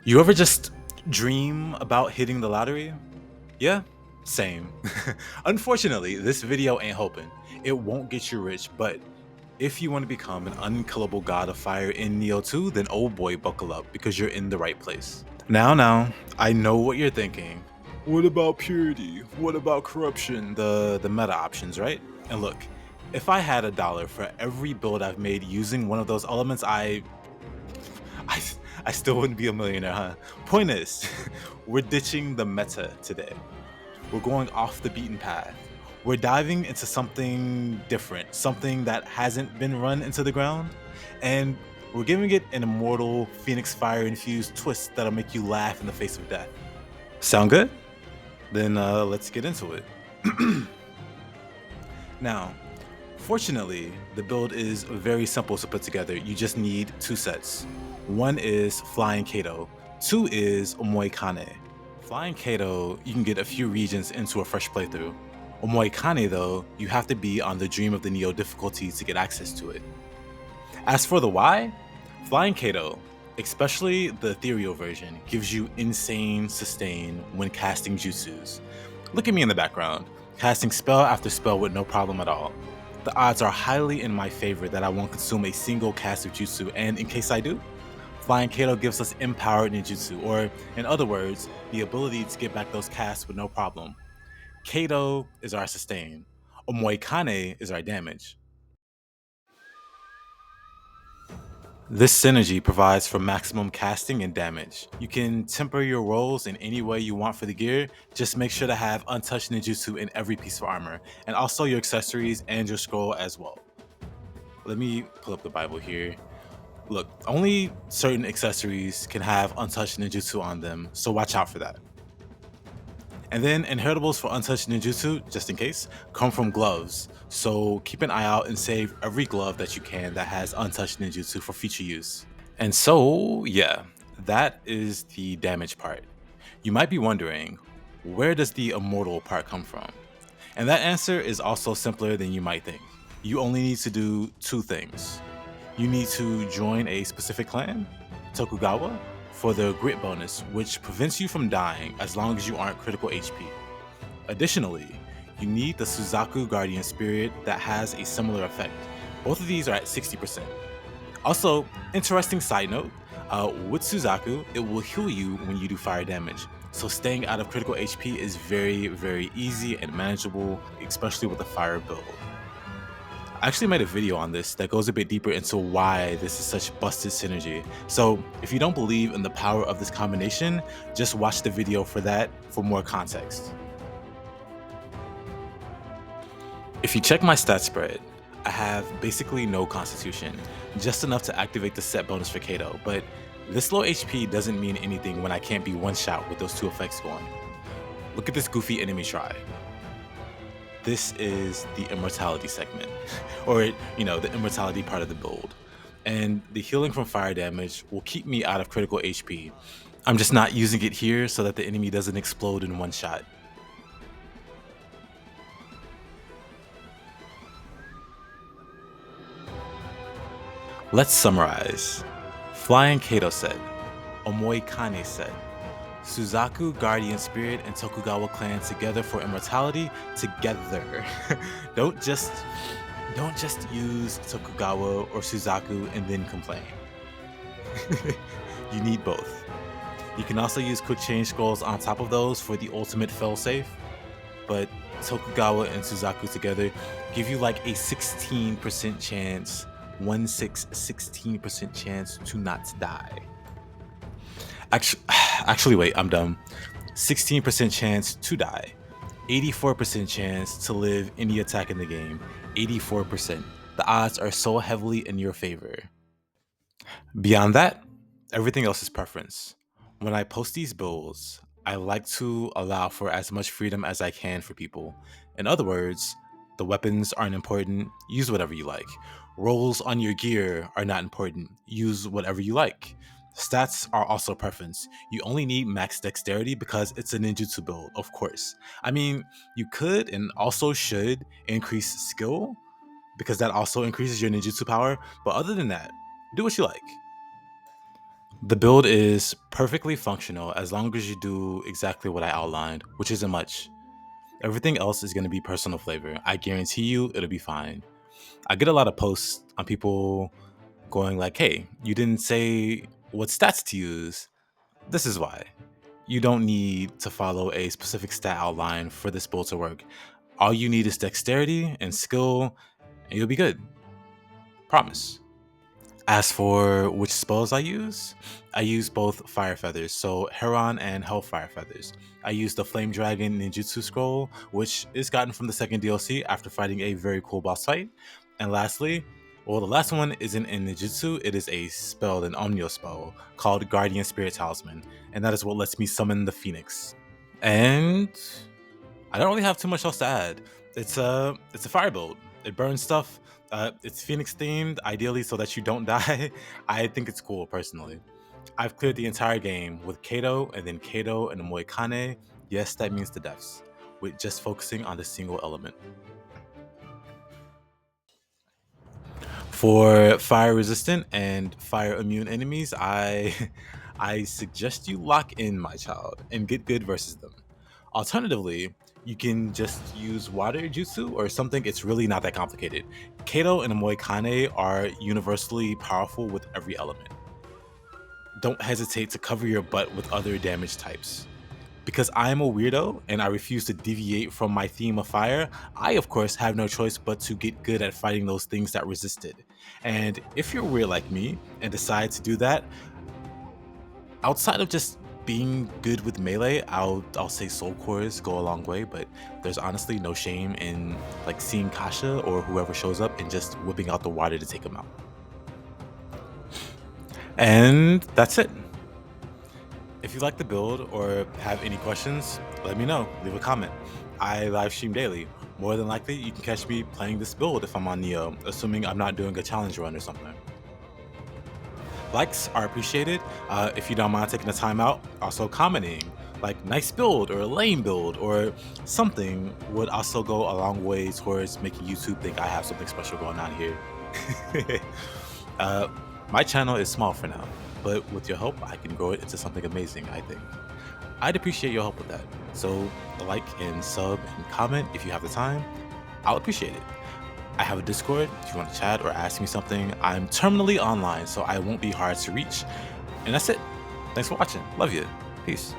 You ever just dream about hitting the lottery? Yeah, same. Unfortunately, this video ain't hoping. It won't get you rich, but if you want to become an unkillable god of fire in Nioh 2, then oh boy, buckle up, because you're in the right place. Now, I know what you're thinking. What about purity? What about corruption? The meta options, right? And look, if I had $1 for every build I've made using one of those elements, I, I still wouldn't be a millionaire, huh? Point is, we're ditching the meta today. We're going off the beaten path. We're diving into something different, something that hasn't been run into the ground, and we're giving it an immortal Phoenix Fire infused twist that'll make you laugh in the face of death. Sound good? Then let's get into it. Now, fortunately, the build is very simple to put together. You just need 2 sets. One is Flying Kato, 2 is Omoikane. Flying Kato, you can get a few regions into a fresh playthrough. Omoikane though, you have to be on the Dream of the Nioh difficulty to get access to it. As for the why, Flying Kato, especially the ethereal version, gives you insane sustain when casting jutsus. Look at me in the background, casting spell after spell with no problem at all. The odds are highly in my favor that I won't consume a single cast of jutsu, and in case I do, Flying Kato gives us empowered ninjutsu, or in other words, the ability to get back those casts with no problem. Kato is our sustain. Omoikane is our damage. This synergy provides for maximum casting and damage. You can temper your rolls in any way you want for the gear, just make sure to have Untouched Ninjutsu in every piece of armor, and also your accessories and your scroll as well. Let me pull up the Bible here. Look, only certain accessories can have Untouched Ninjutsu on them, so watch out for that. And then inheritables for Untouched Ninjutsu, just in case, come from gloves. So keep an eye out and save every glove that you can that has Untouched Ninjutsu for future use. And so, yeah, that is the damage part. You might be wondering, where does the immortal part come from? And that answer is also simpler than you might think. You only need to do 2 things. You need to join a specific clan, Tokugawa, for the grit bonus, which prevents you from dying as long as you aren't critical HP. Additionally, you need the Suzaku Guardian Spirit that has a similar effect. Both of these are at 60%. Also, interesting side note, with Suzaku, it will heal you when you do fire damage. So staying out of critical HP is very easy and manageable, especially with a fire build. I actually made a video on this that goes a bit deeper into why this is such busted synergy. So if you don't believe in the power of this combination, just watch the video for that for more context. If you check my stat spread, I have basically no constitution, just enough to activate the set bonus for Kato, but this low HP doesn't mean anything when I can't be one-shot with those 2 effects going. Look at this goofy enemy try. This is the immortality segment, or the immortality part of the build. And the healing from fire damage will keep me out of critical HP. I'm just not using it here so that the enemy doesn't explode in one shot. Let's summarize. Flying Kato set, Omoikane set, Suzaku Guardian Spirit and Tokugawa clan together for immortality together. don't just use Tokugawa or Suzaku and then complain. You need both. You can also use quick change scrolls on top of those for the ultimate failsafe, but Tokugawa and Suzaku together give you like a 16% chance, 16% chance to not die. Actually, wait, I'm dumb. 16% chance to die, 84% chance to live any attack in the game, 84%. The odds are so heavily in your favor. Beyond that, everything else is preference. When I post these builds, I like to allow for as much freedom as I can for people. In other words, the weapons aren't important, use whatever you like. Rolls on your gear are not important, use whatever you like. Stats are also preference. You only need max dexterity because it's a ninjutsu build, of course. I mean, you could and also should increase skill because that also increases your ninjutsu power, but other than that, do what you like. The build is perfectly functional as long as you do exactly what I outlined, which isn't much. Everything else is going to be personal flavor. I guarantee you it'll be fine. I get a lot of posts on people going like, hey, you didn't say what stats to use. This is why. You don't need to follow a specific stat outline for this build to work. All you need is dexterity and skill, and you'll be good. Promise. As for which spells I use both fire feathers, so Heron and Hellfire feathers. I use the Flame Dragon Ninjutsu scroll, which is gotten from the second DLC after fighting a very cool boss fight. And lastly, well, the last one isn't in Ninjutsu, it is a spell, an Omnio spell, called Guardian Spirit Talisman, and that is what lets me summon the Phoenix. And I don't really have too much else to add. It's a fire build. It burns stuff. It's Phoenix themed, ideally so that you don't die. I think it's cool personally. I've cleared the entire game with Kato and then Kato and Omoikane. Yes, that means the deaths, with just focusing on the single element. For fire resistant and fire immune enemies, I suggest you lock in, my child, and get good versus them. Alternatively, you can just use water jutsu or something. It's really not that complicated. Kato and Omoikane are universally powerful with every element. Don't hesitate to cover your butt with other damage types. Because I'm a weirdo and I refuse to deviate from my theme of fire, I of course have no choice but to get good at fighting those things that resist it. And if you're weird like me and decide to do that, outside of just being good with melee, I'll say soul cores go a long way, but there's honestly no shame in like seeing Kasha or whoever shows up and just whipping out the water to take them out. And that's it. If you like the build or have any questions, let me know. Leave a comment. I live stream daily. More than likely, you can catch me playing this build if I'm on Nioh, assuming I'm not doing a challenge run or something. Likes are appreciated. If you don't mind taking the time out, also commenting like nice build or lame build or something would also go a long way towards making YouTube think I have something special going on here. My channel is small for now, but with your help, I can grow it into something amazing, I think. I'd appreciate your help with that. So like and sub and comment if you have the time. I'll appreciate it. I have a Discord if you want to chat or ask me something. I'm terminally online, so I won't be hard to reach. And that's it. Thanks for watching. Love you. Peace.